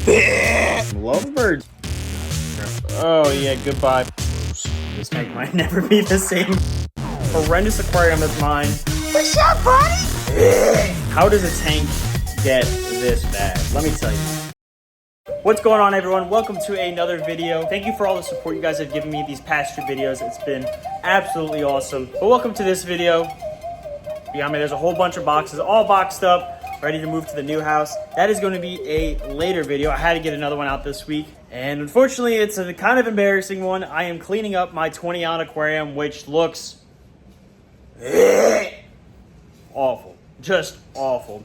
Lovebirds. Oh yeah, goodbye. This tank might never be the same. Horrendous aquarium is mine. What's up, buddy? How does a tank get this bad? Let me tell you. What's going on, everyone? Welcome to another video. Thank you for all the support you guys have given me these past two videos. It's been absolutely awesome. But welcome to this video. Behind me, there's a whole bunch of boxes, all boxed up, ready to move to the new house. That is going to be a later video. I had to get another one out this week. And unfortunately, it's a kind of embarrassing one. I am cleaning up my 20-ounce aquarium, which looks awful. Just awful.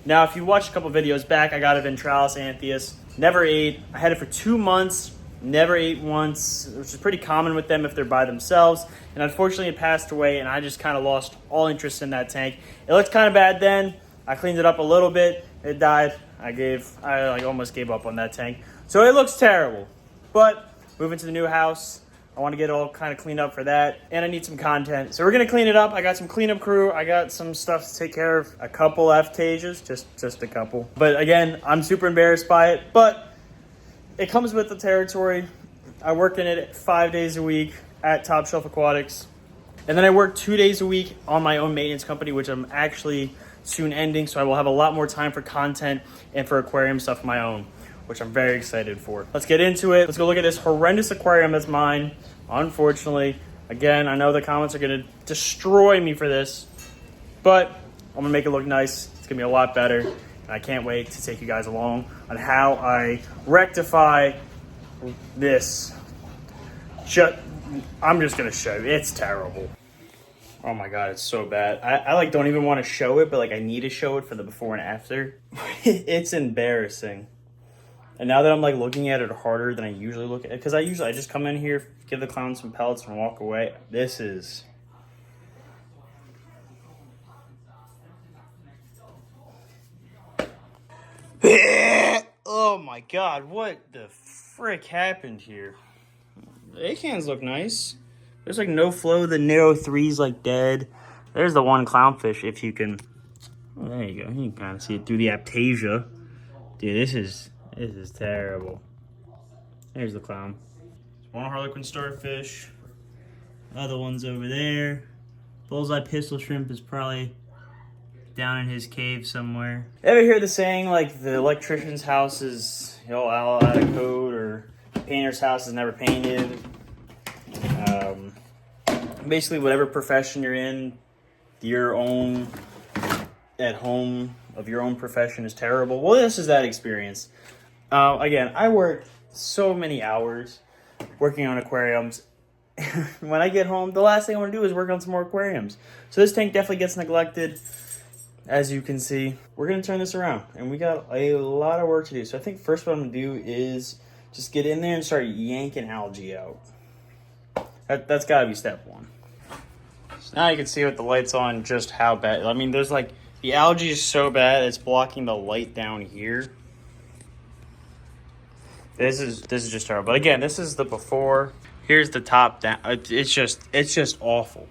Now, if you watched a couple videos back, I got a Ventralis anthias. Never ate. I had it for 2 months. Never ate once, which is pretty common with them if they're by themselves. And unfortunately, it passed away, and I just kind of lost all interest in that tank. It looked kind of bad then. I cleaned it up a little bit. It died. I almost gave up on that tank. So it looks terrible. But moving to the new house, I want to get it all kind of cleaned up for that. And I need some content. So we're going to clean it up. I got some cleanup crew. I got some stuff to take care of. A couple F-AIPTASIas, just a couple. But again, I'm super embarrassed by it. But it comes with the territory. I work in it 5 days a week at Top Shelf Aquatics. And then I work 2 days a week on my own maintenance company, which I'm actually soon ending. So I will have a lot more time for content and for aquarium stuff of my own, which I'm very excited for. Let's get into it. Let's go look at this horrendous aquarium that's mine. Unfortunately, again, I know the comments are gonna destroy me for this, but I'm gonna make it look nice. It's gonna be a lot better. And I can't wait to take you guys along on how I rectify this. I'm just gonna show you, it's terrible. Oh my God, it's so bad. I like don't even want to show it, but like I need to show it for the before and after. It's embarrassing. And now that I'm like looking at it harder than I usually look at it, because I just come in here, give the clown some pellets and walk away. This is... Oh my God, what the frick happened here? The A-cans look nice. There's like no flow, the narrow three's like dead. There's the one clownfish, if you can... Oh, there you go, you can kind of see it through the ALGAE. Dude, this is terrible. There's the clown. One harlequin starfish. Other one's over there. Bullseye pistol shrimp is probably down in his cave somewhere. Ever hear the saying like the electrician's house is out of code, or the painter's house is never painted? Basically, whatever profession you're in, your own at home of your own profession is terrible. Well, this is that experience. Again, I work so many hours working on aquariums. When I get home, the last thing I want to do is work on some more aquariums. So this tank definitely gets neglected. As you can see, we're going to turn this around, and we got a lot of work to do. So I think first what I'm going to do is just get in there and start yanking algae out. That's got to be step one. So now you can see with the lights on just how bad. I mean, there's like, the algae is so bad it's blocking the light down here. This is just terrible. But again, this is the before. Here's the top down. It's just awful.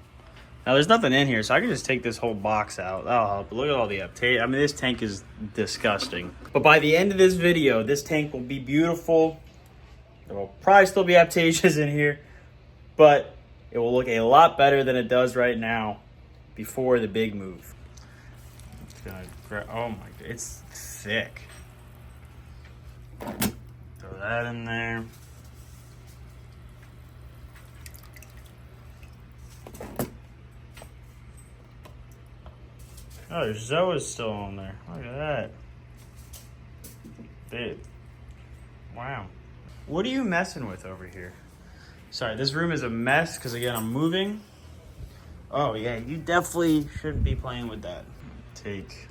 Now there's nothing in here, so I can just take this whole box out. That'll help. Look at all the update. I mean, this tank is disgusting. But by the end of this video, this tank will be beautiful. There will probably still be ALGAEs in here, but it will look a lot better than it does right now before the big move. Oh my, it's thick. Throw that in there. Oh, there's Zoa's still on there. Look at that. Big. Wow. What are you messing with over here? Sorry, this room is a mess because again, I'm moving. Oh yeah, you definitely shouldn't be playing with that. Take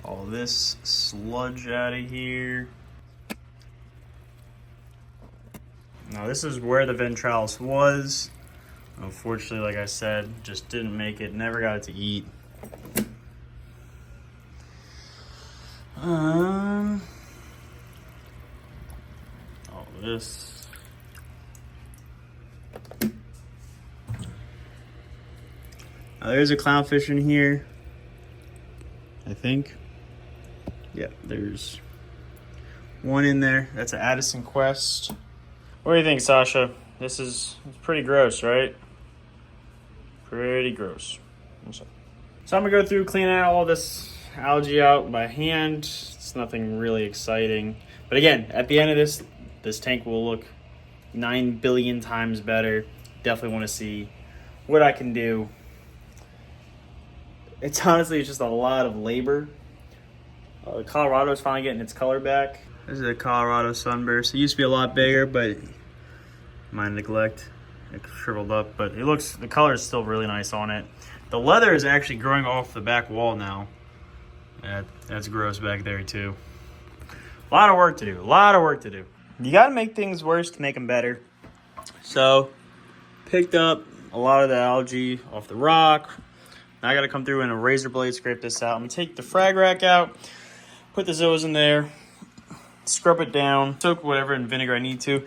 all this sludge out of here. Now this is where the Ventralis was. Unfortunately, like I said, just didn't make it, never got it to eat. All this. Now there's a clownfish in here. I think. Yeah, there's One in there. That's an Addison Quest. What do you think, Sasha? This is pretty gross, right? Pretty gross. So I'm gonna go through, clean out all this algae out by hand. It's nothing really exciting. But again, at the end of this tank will look 9 billion times better. Definitely want to see what I can do. It's honestly just a lot of labor. Colorado's finally getting its color back. This is a Colorado Sunburst. It used to be a lot bigger, but my neglect, it shriveled up. But it looks, the color is still really nice on it. The leather is actually growing off the back wall now. That's gross back there too. A lot of work to do. A lot of work to do. You got to make things worse to make them better. So, picked up a lot of the algae off the rock. Now I got to come through and a razor blade scrape this out. I'm going to take the frag rack out, put the Zoas in there, scrub it down, soak whatever in vinegar I need to.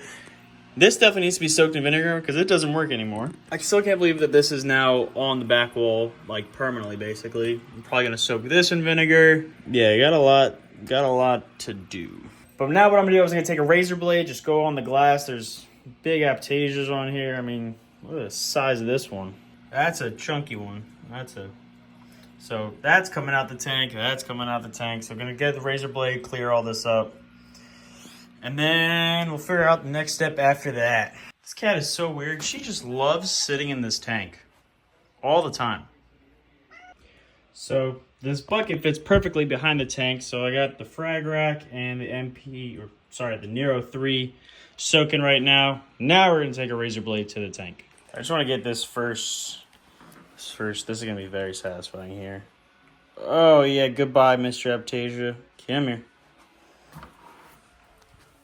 This definitely needs to be soaked in vinegar because it doesn't work anymore. I still can't believe that this is now on the back wall, like permanently, basically. I'm probably going to soak this in vinegar. Yeah, you got a lot to do. But now what I'm going to do is I'm going to take a razor blade, just go on the glass. There's big AIPTASIAs on here. I mean, look at the size of this one. That's a chunky one. So that's coming out the tank. That's coming out the tank. So I'm going to get the razor blade, clear all this up. And then we'll figure out the next step after that. This cat is so weird. She just loves sitting in this tank all the time. So this bucket fits perfectly behind the tank. So I got the frag rack and the Nero 3 soaking right now. Now we're going to take a razor blade to the tank. I just want to get this first. This is going to be very satisfying here. Oh yeah, goodbye, Mr. AIPTASIA. Come here.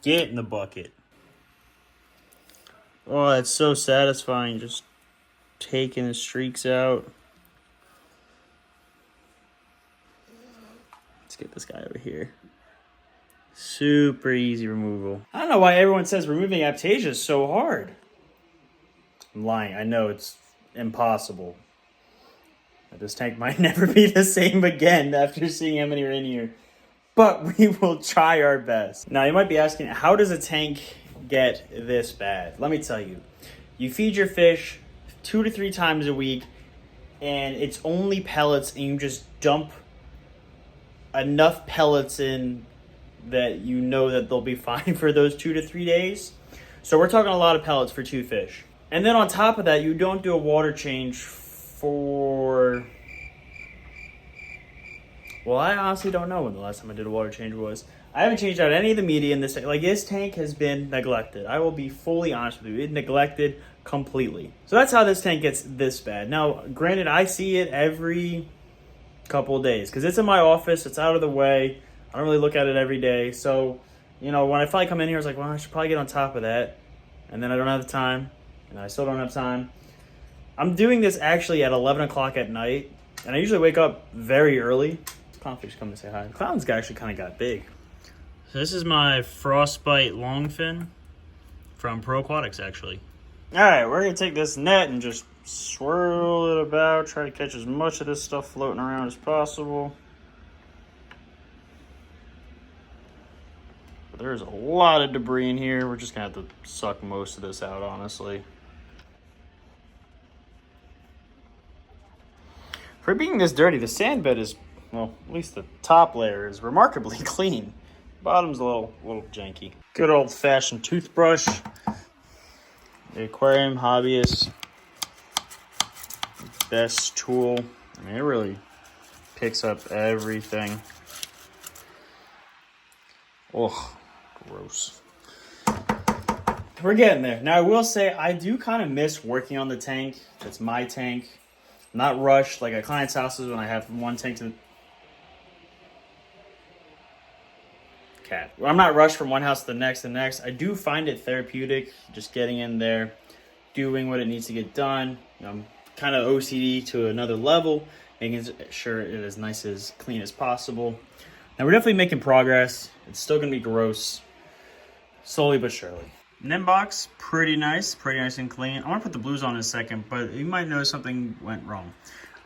Get in the bucket. Oh, it's so satisfying just taking the streaks out. Let's get this guy over here. Super easy removal. I don't know why everyone says removing AIPTASIA is so hard. I'm lying. I know it's impossible. This tank might never be the same again after seeing how many are in here. But we will try our best. Now, you might be asking, how does a tank get this bad? Let me tell you. You feed your fish 2 to 3 times a week, and it's only pellets, and you just dump enough pellets in that you know that they'll be fine for those 2 to 3 days. So we're talking a lot of pellets for 2 fish. And then on top of that, you don't do a water change for... Well, I honestly don't know when the last time I did a water change was. I haven't changed out any of the media in this tank. Like, this tank has been neglected. I will be fully honest with you. It's neglected completely. So that's how this tank gets this bad. Now, granted, I see it every couple of days because it's in my office. It's out of the way. I don't really look at it every day. So, you know, when I finally come in here, I was like, well, I should probably get on top of that. And then I don't have the time. And I still don't have time. I'm doing this actually at 11 o'clock at night. And I usually wake up very early. Clownfish come to say hi. The clown's actually kind of got big. So this is my frostbite longfin from Pro Aquatics, actually. All right, we're going to take this net and just swirl it about, try to catch as much of this stuff floating around as possible. But there's a lot of debris in here. We're just going to have to suck most of this out, honestly. For being this dirty, the sand bed is, well, at least the top layer is remarkably clean. Bottom's a little janky. Good old-fashioned toothbrush. The Aquarium Hobbyist. Best tool. I mean, it really picks up everything. Ugh, gross. We're getting there. Now, I will say, I do kind of miss working on the tank. It's my tank. I'm not rushed like at clients' houses when I have one tank to... Cat. I'm not rushed from one house to the next and next. I do find it therapeutic, just getting in there, doing what it needs to get done. I'm kind of OCD to another level, making sure it is nice as clean as possible. Now we're definitely making progress. It's still gonna be gross, slowly but surely. Nimbox, pretty nice and clean. I want to put the blues on in a second, but you might notice something went wrong.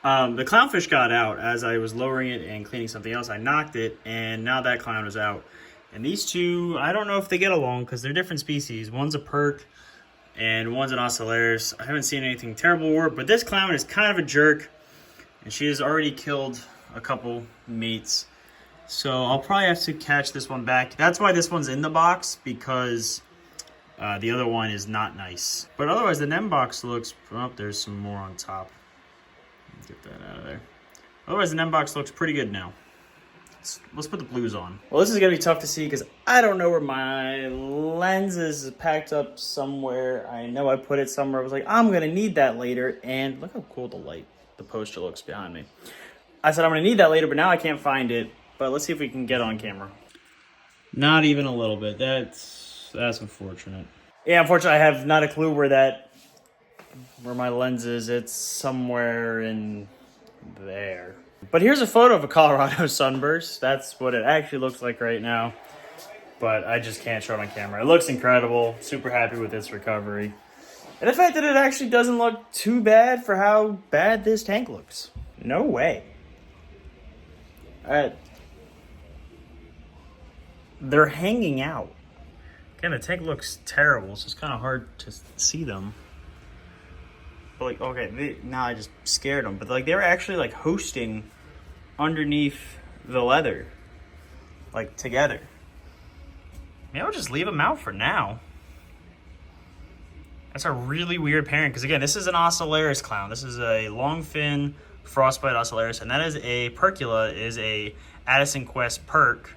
The clownfish got out as I was lowering it and cleaning something else. I knocked it, and now that clown is out. And these two, I don't know if they get along because they're different species. One's a perk and one's an ocellaris. I haven't seen anything terrible with her, but this clown is kind of a jerk. And she has already killed a couple mates. So I'll probably have to catch this one back. That's why this one's in the box, because the other one is not nice. But otherwise, the NEM box looks... Oh, there's some more on top. Get that out of there. Otherwise, the NEM box looks pretty good now. Let's put the blues on. Well, this is going to be tough to see because I don't know where my lens is packed up somewhere. I know I put it somewhere. I was like, I'm going to need that later. And look how cool the poster looks behind me. I said I'm going to need that later, but now I can't find it. But let's see if we can get on camera. Not even a little bit. That's unfortunate. Yeah, unfortunately, I have not a clue where my lens is. It's somewhere in there. But here's a photo of a Colorado Sunburst. That's what it actually looks like right now. But I just can't show it on camera. It looks incredible. Super happy with its recovery. And the fact that it actually doesn't look too bad for how bad this tank looks. No way. They're hanging out. Again, the tank looks terrible, so it's kind of hard to see them. But like, okay, now I just scared them. But like, they were actually like hosting underneath the leather, like together. Maybe I'll just leave them out for now. That's a really weird pairing, because again, this is an ocellaris clown. This is a long fin frostbite ocellaris, and that is a percula, is a Addison Quest perk.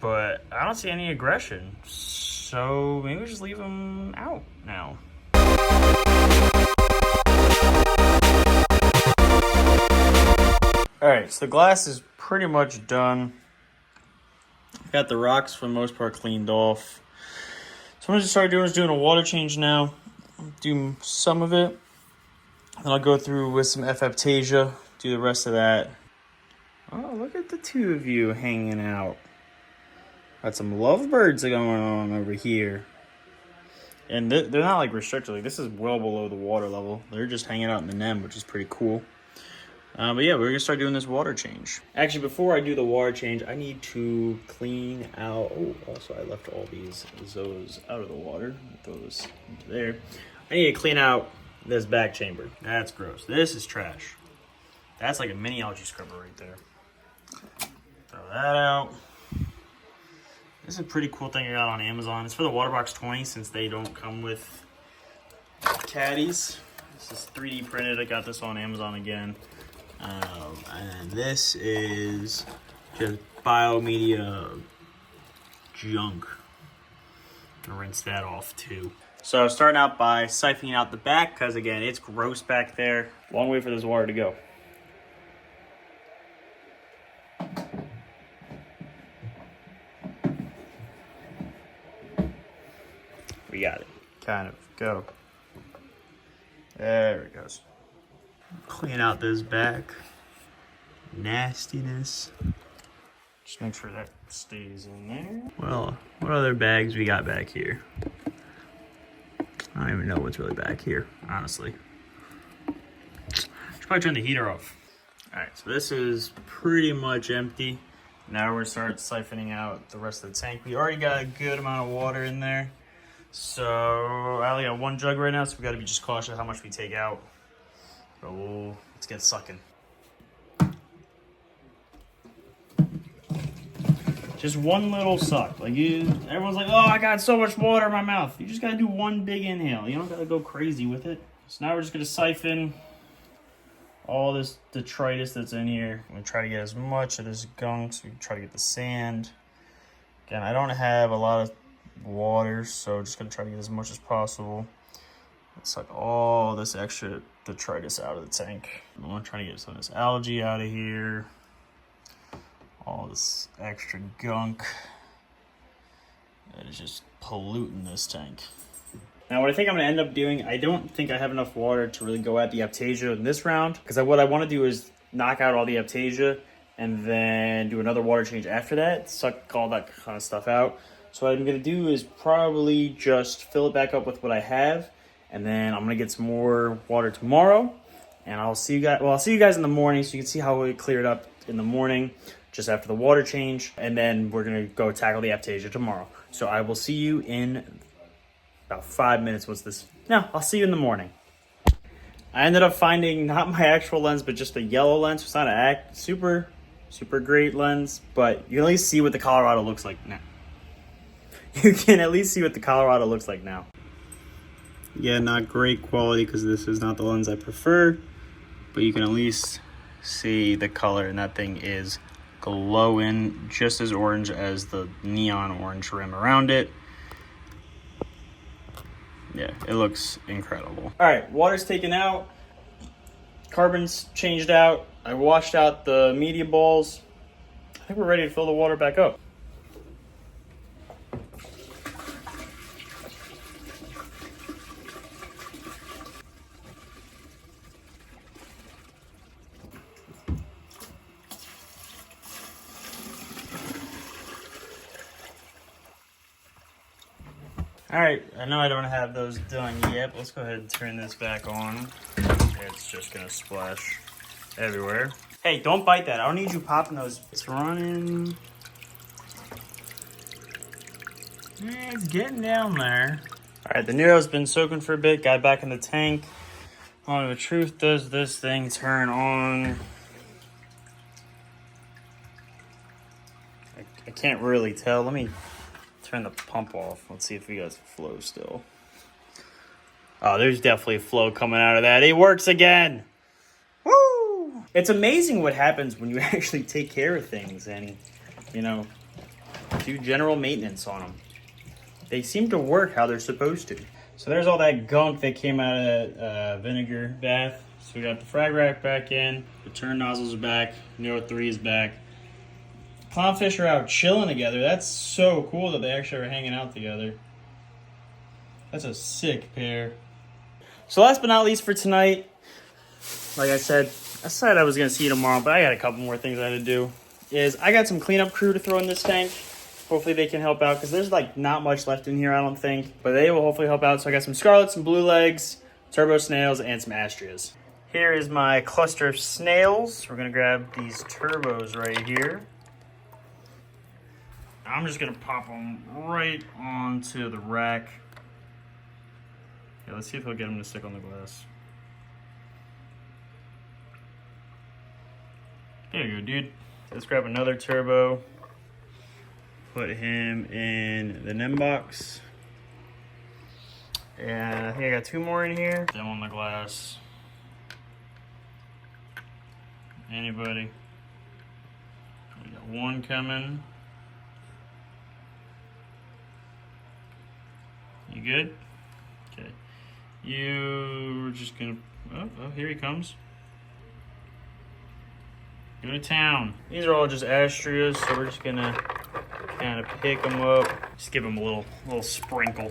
But I don't see any aggression, so maybe we just leave them out now. Alright, so the glass is pretty much done. Got the rocks for the most part cleaned off. So I'm going to start doing a water change now. Do some of it. Then I'll go through with some F-AIPTASIA, do the rest of that. Oh, look at the two of you hanging out. Got some lovebirds going on over here. And they're not like restricted. Like, this is well below the water level. They're just hanging out in the NEM, which is pretty cool. But yeah, we're going to start doing this water change. Actually, before I do the water change, I need to clean out... Oh, also, I left all these zoos out of the water. Those there. I need to clean out this back chamber. That's gross. This is trash. That's like a mini algae scrubber right there. Throw that out. This is a pretty cool thing I got on Amazon. It's for the Waterbox 20 since they don't come with caddies. This is 3D printed. I got this on Amazon again. And this is just biomedia junk. I'm gonna rinse that off too. So starting out by siphoning out the back, because again, it's gross back there. Long way for this water to go. We got it. Kind of. Go. There it goes. Clean out this back. Nastiness. Just make sure that stays in there. Well, what other bags we got back here? I don't even know what's really back here, honestly. Should probably turn the heater off. Alright, so this is pretty much empty. Now we're gonna start siphoning out the rest of the tank. We already got a good amount of water in there. So I only got one jug right now, so we gotta be just cautious how much we take out. But let's get sucking. Just one little suck. Like everyone's like, oh, I got so much water in my mouth. You just gotta do one big inhale. You don't gotta go crazy with it. So now we're just gonna siphon all this detritus that's in here. I'm gonna try to get as much of this gunk, so we can try to get the sand. Again, I don't have a lot of water, so just gonna try to get as much as possible. Suck all this extra detritus out of the tank. I'm gonna try to get some of this algae out of here. All this extra gunk that is just polluting this tank. Now what I think I'm gonna end up doing, I don't think I have enough water to really go at the AIPTASIA in this round, because what I wanna do is knock out all the AIPTASIA and then do another water change after that, suck all that kind of stuff out. So what I'm gonna do is probably just fill it back up with what I have, and then I'm gonna get some more water tomorrow, and I'll see you guys. Well, I'll see you guys in the morning, so you can see how it cleared up in the morning. just after the water change, and then we're gonna go tackle the Aptasia tomorrow. So I will see you in about 5 minutes. No, I'll see you in the morning. I ended up finding not my actual lens, but just a yellow lens. It's not a super great lens, but you can at least see what the Colorado looks like now. You can at least see what the Colorado looks like now. Yeah, not great quality because this is not the lens I prefer, but you can at least see the color, and that thing is glowing just as orange as the neon orange rim around it. Yeah, it looks incredible. All right, water's taken out, carbon's changed out. I washed out the media balls. I think we're ready to fill the water back up. All right, I know I don't have those done yet, but let's go ahead and turn this back on. It's just gonna splash everywhere. Hey, don't bite that. I don't need you popping those. It's running. Yeah, it's getting down there. All right, the Nero's been soaking for a bit, got back in the tank. Oh, the truth, does this thing turn on? I can't really tell. Let me turn the pump off. Let's see if we got flow still. Oh, there's definitely flow coming out of that. It works again. Woo! It's amazing what happens when you actually take care of things and, you know, do general maintenance on them. They seem to work how they're supposed to. So there's all that gunk that came out of that vinegar bath. So we got the frag rack back in, the turn nozzles are back, Nero 3 is back. Clownfish are out chilling together. That's so cool that they actually are hanging out together. That's a sick pair. So last but not least for tonight, like I said I was going to see you tomorrow, but I got a couple more things I had to do. I got some cleanup crew to throw in this tank. Hopefully they can help out because there's like not much left in here, I don't think. But they will hopefully help out. So I got some scarlets, some blue legs, turbo snails, and some astrias. Here is my cluster of snails. We're going to grab these turbos right here. I'm just gonna pop them right onto the rack. Yeah, let's see if he'll get him to stick on the glass. There you go, dude. Let's grab another turbo. Put him in the NEM box. And I think I got 2 more in here. Them on the glass. Anybody? We got 1 coming. You good? Okay. We're just gonna, oh, here he comes. Go to town. These are all just astrias, so we're just gonna kind of pick them up. Just give them a little sprinkle.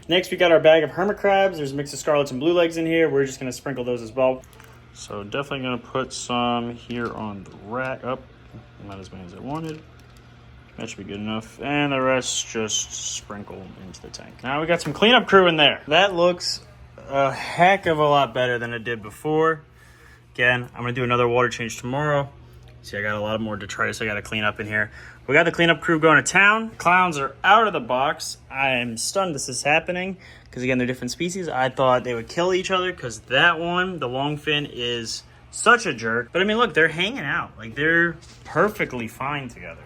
Next, we got our bag of hermit crabs. There's a mix of scarlets and blue legs in here. We're just gonna sprinkle those as well. So definitely gonna put some here on the rack. Up, not as many as I wanted. That should be good enough. And the rest just sprinkle into the tank. Now we got some cleanup crew in there. That looks a heck of a lot better than it did before. Again, I'm gonna do another water change tomorrow. See, I got a lot more detritus I gotta clean up in here. We got the cleanup crew going to town. Clowns are out of the box. I am stunned this is happening because again, they're different species. I thought they would kill each other because that one, the longfin, is such a jerk. But I mean, look, they're hanging out. Like, they're perfectly fine together.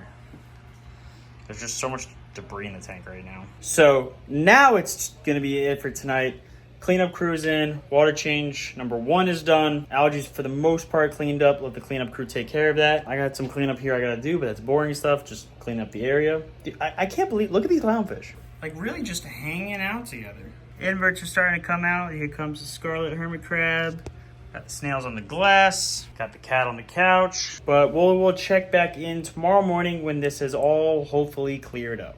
There's just so much debris in the tank right now. So now it's gonna be it for tonight. Cleanup crew's in, water change number 1 is done. Algae's for the most part cleaned up. Let the cleanup crew take care of that. I got some cleanup here I gotta do, but that's boring stuff. Just clean up the area. Dude, I can't believe, look at these clownfish. Like really just hanging out together. Inverts are starting to come out. Here comes the scarlet hermit crab. Got the snails on the glass, got the cat on the couch, but we'll check back in tomorrow morning when this is all hopefully cleared up.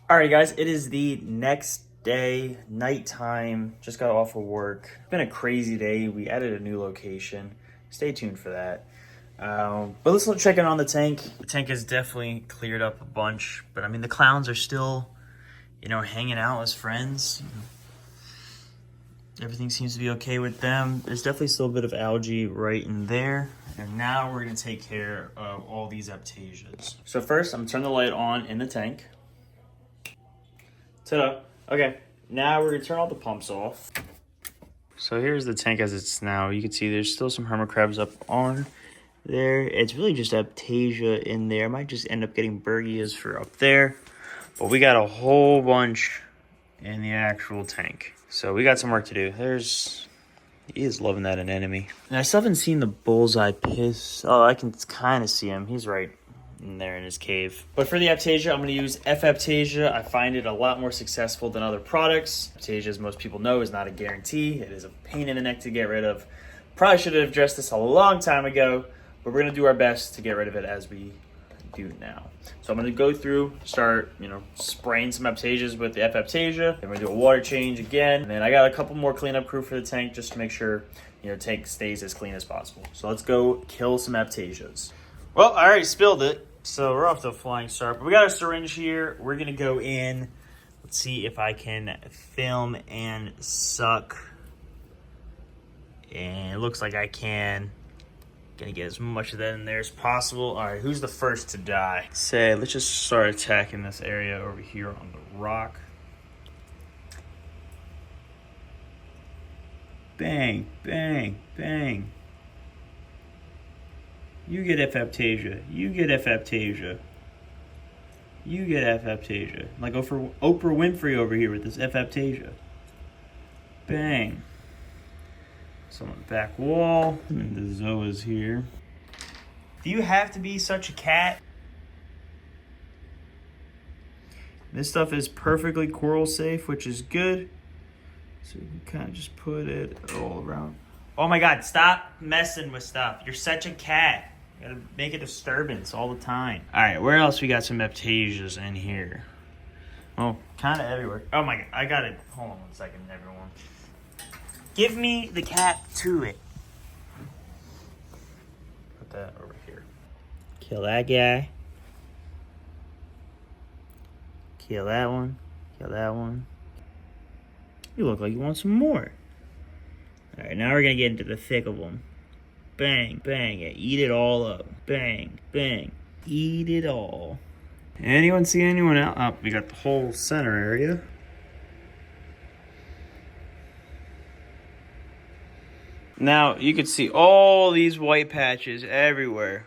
All right, guys, it is the next day, nighttime, just got off of work. It's been a crazy day. We added a new location. Stay tuned for that. But let's check in on the tank. The tank has definitely cleared up a bunch, but I mean, the clowns are still, hanging out as friends. Everything seems to be okay with them. There's definitely still a bit of algae right in there. And now we're gonna take care of all these APTASIAs. So first, I'm gonna turn the light on in the tank. Ta-da. Okay, now we're gonna turn all the pumps off. So here's the tank as it's now. You can see there's still some hermit crabs up on there. It's really just APTASIA in there. I might just end up getting BERGHIAs for up there. But we got a whole bunch in the actual tank. So we got some work to do. He is loving that anemone. And I still haven't seen the bullseye piss. Oh, I can kind of see him. He's right in there in his cave. But for the APTASIA, I'm going to use F-AIPTASIA. I find it a lot more successful than other products. APTASIA, as most people know, is not a guarantee. It is a pain in the neck to get rid of. Probably should have addressed this a long time ago, but we're going to do our best to get rid of it as we do now. So I'm going to go through, start, spraying some APTASIAs with the F-AIPTASIA. Then we're going to do a water change again. And then I got a couple more cleanup crew for the tank just to make sure, the tank stays as clean as possible. So let's go kill some APTASIAs. Well, I already spilled it, so we're off to a flying start. But we got a syringe here. We're going to go in. Let's see if I can film and suck. And it looks like I can. Gonna get as much of that in there as possible. All right, who's the first to die? Let's just start attacking this area over here on the rock. Bang, bang, bang. You get F-AIPTASIA. You get F-AIPTASIA. You get F-AIPTASIA. Like Oprah Winfrey over here with this F-AIPTASIA. Bang. So on the back wall, and the Zoa's here. Do you have to be such a cat? This stuff is perfectly coral safe, which is good. So we can kind of just put it all around. Oh my God, stop messing with stuff. You're such a cat. You gotta make a disturbance all the time. All right, where else we got some APTASIAs in here? Oh, kind of everywhere. Oh my God, I got it. Hold on one second, everyone. Give me the cat to it. Put that over here. Kill that guy. Kill that one. Kill that one. You look like you want some more. Alright, now we're going to get into the thick of them. Bang, bang. Yeah, eat it all up. Bang, bang. Eat it all. Anyone see anyone else? Oh, we got the whole center area. Now, you can see all these white patches everywhere.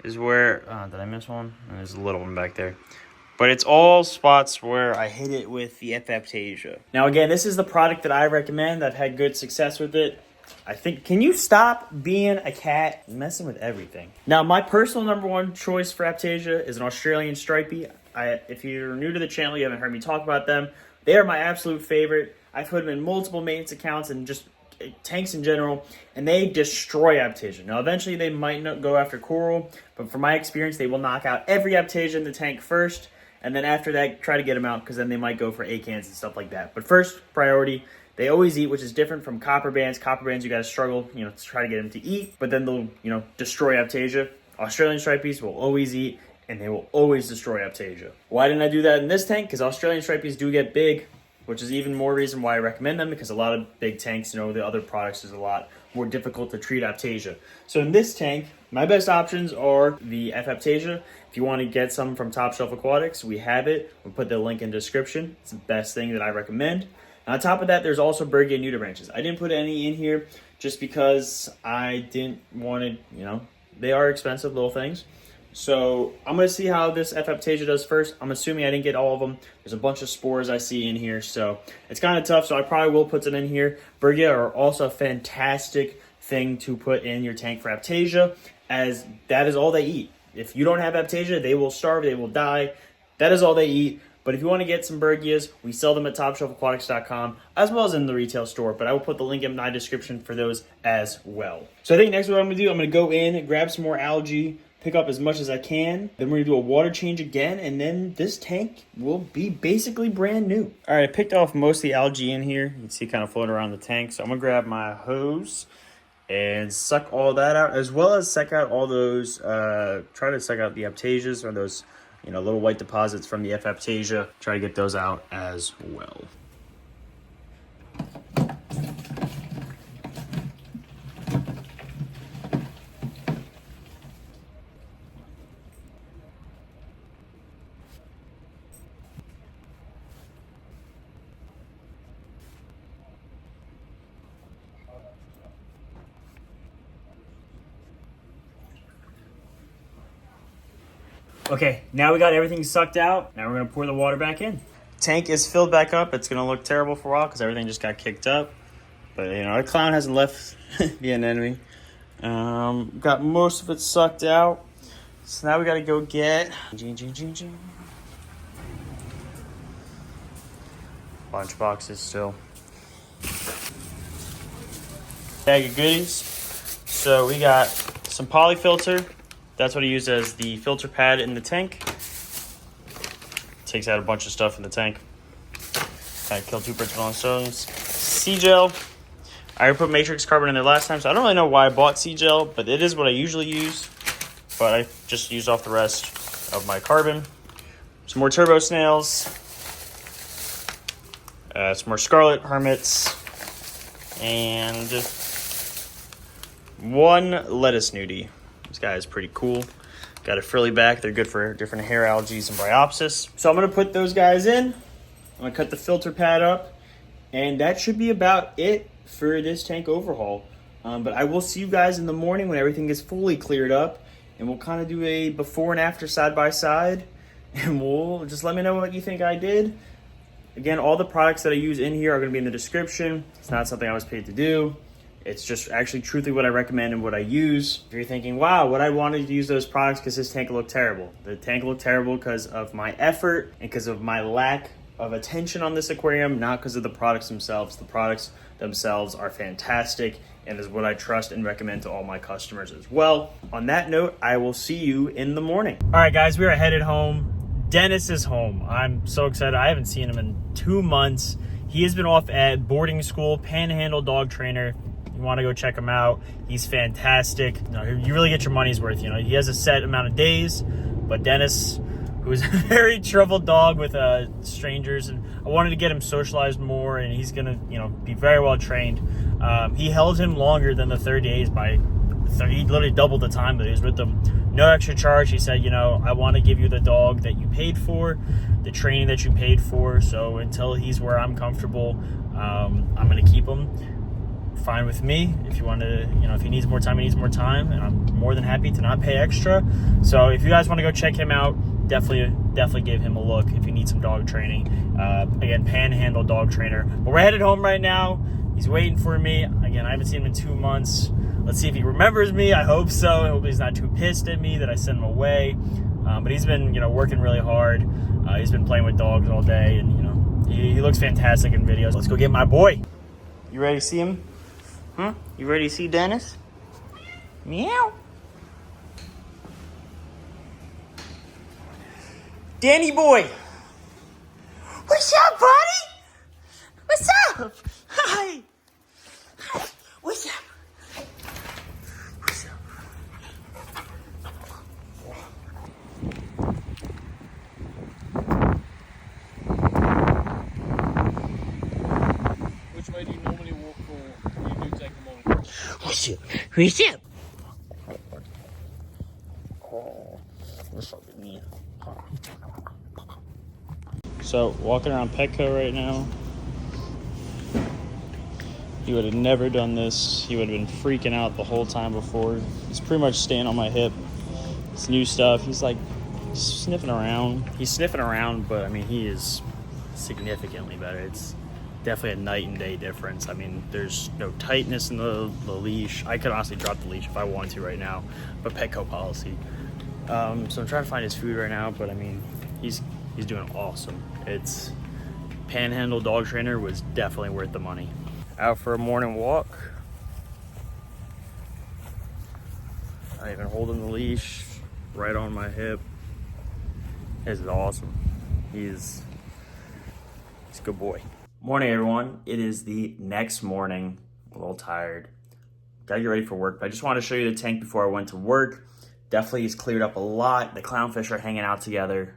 Is where, did I miss one? There's a little one back there. But it's all spots where I hit it with the F-AIPTASIA. Now, again, this is the product that I recommend. I've had good success with it. I think, can you stop being a cat and messing with everything? Now, my personal #1 choice for APTASIA is an Australian stripey. If you're new to the channel, you haven't heard me talk about them. They are my absolute favorite. I've put them in multiple maintenance accounts and just tanks in general, and they destroy APTASIA. Now, eventually they might not go after coral, but from my experience, they will knock out every APTASIA in the tank first, and then after that, try to get them out, because then they might go for acans and stuff like that. But first priority, they always eat, which is different from copper bands. Copper bands, you got to struggle, to try to get them to eat, but then they'll, destroy APTASIA. Australian stripies will always eat, and they will always destroy APTASIA. Why didn't I do that in this tank? Because Australian stripies do get big, which is even more reason why I recommend them, because a lot of big tanks, the other products is a lot more difficult to treat APTASIA. So in this tank, my best options are the F-AIPTASIA. If you want to get some from Top Shelf Aquatics, we have it. We'll put the link in the description. It's the best thing that I recommend. And on top of that, there's also BERGHIA NUDIBRACHs. I didn't put any in here just because I didn't want to, they are expensive little things. So I'm going to see how this F-AIPTASIA does first. I'm assuming I didn't get all of them. There's a bunch of spores I see in here, so it's kind of tough, so I probably will put them in here. BERGHIA are also a fantastic thing to put in your tank for APTASIA, as that is all they eat. If you don't have APTASIA, they will starve, they will die. That is all they eat. But if you want to get some BERGHIAs, we sell them at TopShelfAquatics.com, as well as in the retail store. But I will put the link in my description for those as well. So I think next what I'm going to do, I'm going to go in and grab some more algae, pick up as much as I can. Then we're going to do a water change again, and then this tank will be basically brand new. All right, I picked off most of the algae in here. You can see kind of floating around the tank. So I'm going to grab my hose and suck all that out, as well as suck out all those, try to suck out the APTASIAs, or those little white deposits from the F-AIPTASIA. Try to get those out as well. Okay, now we got everything sucked out. Now we're gonna pour the water back in. Tank is filled back up. It's gonna look terrible for a while because everything just got kicked up. But you know, our clown hasn't left the anemone. Got most of it sucked out. So now we gotta go get lunch boxes still. Bag of goodies. So we got some POLYFILTER. That's what I use as the filter pad in the tank. Takes out a bunch of stuff in the tank. Kind of kill two birds with one stone. Sea gel. I put matrix carbon in there last time, so I don't really know why I bought sea gel, but it is what I usually use. But I just used off the rest of my carbon. Some more turbo snails. Some more scarlet hermits. And one lettuce nudie. This guy is pretty cool. Got a frilly back. They're good for different hair algae and bryopsis. So I'm going to put those guys in. I'm going to cut the filter pad up. And that should be about it for this tank overhaul. But I will see you guys in the morning when everything gets fully cleared up. And we'll kind of do a before and after side by side. And we'll just let me know what you think I did. Again, all the products that I use in here are going to be in the description. It's not something I was paid to do. It's just actually truthfully what I recommend and what I use. If you're thinking, wow, would I wanted to use those products because this tank looked terrible? The tank looked terrible because of my effort and because of my lack of attention on this aquarium, not because of the products themselves. The products themselves are fantastic and is what I trust and recommend to all my customers as well. On that note, I will see you in the morning. All right, guys, we are headed home. Dennis is home. I'm so excited. I haven't seen him in 2 months. He has been off at boarding school, Panhandle dog trainer. You want to go check him out. He's fantastic. You really get your money's worth. You know, he has a set amount of days, but Dennis, who's a very troubled dog with strangers, and I wanted to get him socialized more, and he's gonna, be very well trained. He held him longer than the 30 days by he literally doubled the time that he was with them. No extra charge. He said, I want to give you the dog that you paid for, the training that you paid for. So until he's where I'm comfortable, I'm gonna keep him. Fine with me. If you want to, if he needs more time, he needs more time, and I'm more than happy to not pay extra. So if you guys want to go check him out, definitely give him a look if you need some dog training. Again, Panhandle dog trainer. But we're headed home right now. He's waiting for me. Again, I haven't seen him in 2 months. Let's see if he remembers me. I hope so. I hope he's not too pissed at me that I sent him away. But he's been, working really hard. He's been playing with dogs all day, and he looks fantastic in videos. Let's go get my boy. You ready to see him? Huh? You ready to see Dennis? Meow. Danny boy. What's up, buddy? What's up? Hi. Hi. What's up? What's up? Which way do you normally walk, or you do take them on? What's up? What's up? So, walking around Petco right now. He would have never done this. He would have been freaking out the whole time before. He's pretty much staying on my hip. It's new stuff. He's like sniffing around. He's sniffing around, but I mean, he is significantly better. It's definitely a night and day difference. I mean, there's no tightness in the leash. I could honestly drop the leash if I wanted to right now, but Petco policy. So I'm trying to find his food right now, but I mean, he's doing awesome. It's Panhandle dog trainer was definitely worth the money. Out for a morning walk. Not even holding the leash, right on my hip. This is awesome. He's a good boy. Morning, everyone. It is the next morning. I'm a little tired. Gotta get ready for work, but I just wanted to show you the tank before I went to work. Definitely has cleared up a lot. The clownfish are hanging out together.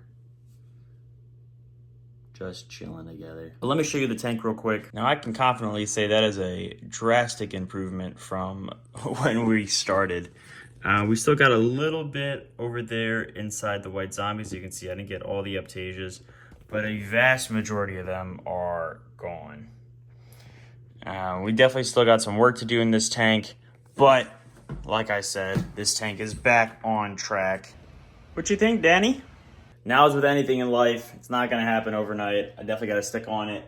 Just chilling together. But let me show you the tank real quick. Now I can confidently say that is a drastic improvement from when we started. We still got a little bit over there inside the white zombies. You can see I didn't get all the ALGAEs, but a vast majority of them are gone. We definitely still got some work to do in this tank, but like I said, this tank is back on track. What you think, Danny? Now, as with anything in life, it's not going to happen overnight. I definitely got to stick on it.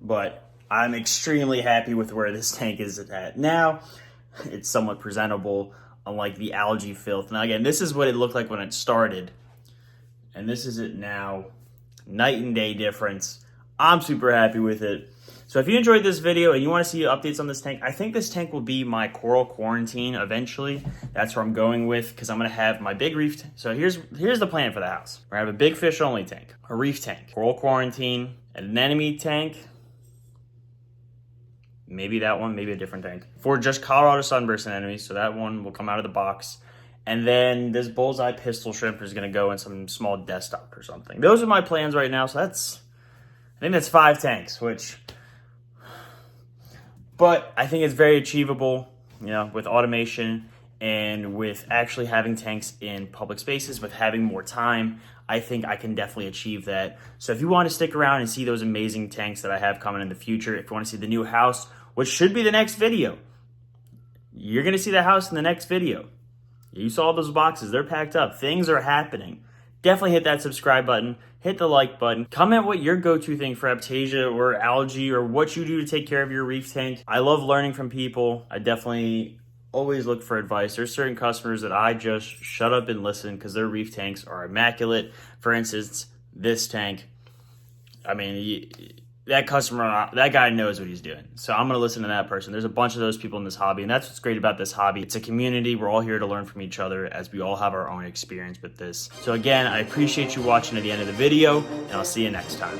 But I'm extremely happy with where this tank is at now. It's somewhat presentable, unlike the algae filth. Now, again, this is what it looked like when it started. And this is it now. Night and day difference. I'm super happy with it. So if you enjoyed this video and you want to see updates on this tank, I think this tank will be my coral quarantine eventually. That's where I'm going with, because I'm going to have my big reef. So here's the plan for the house. We're going to have a big fish only tank, a reef tank, coral quarantine, an anemone tank. Maybe that one, maybe a different tank. For just Colorado Sunburst anemones, so that one will come out of the box. And then this bullseye pistol shrimp is going to go in some small desktop or something. Those are my plans right now, so I think that's 5 tanks, but I think it's very achievable, you know, with automation and with actually having tanks in public spaces, with having more time. I think I can definitely achieve that. So if you want to stick around and see those amazing tanks that I have coming in the future, if you want to see the new house, which should be the next video, you're going to see the house in the next video. You saw those boxes. They're packed up. Things are happening. Definitely hit that subscribe button. Hit the like button. Comment what your go-to thing for Aptasia or algae or what you do to take care of your reef tank. I love learning from people. I definitely always look for advice. There's certain customers that I just shut up and listen because their reef tanks are immaculate. For instance, this tank. I mean, that customer, that guy knows what he's doing. So I'm going to listen to that person. There's a bunch of those people in this hobby, and that's what's great about this hobby. It's a community. We're all here to learn from each other as we all have our own experience with this. So again, I appreciate you watching to the end of the video, and I'll see you next time.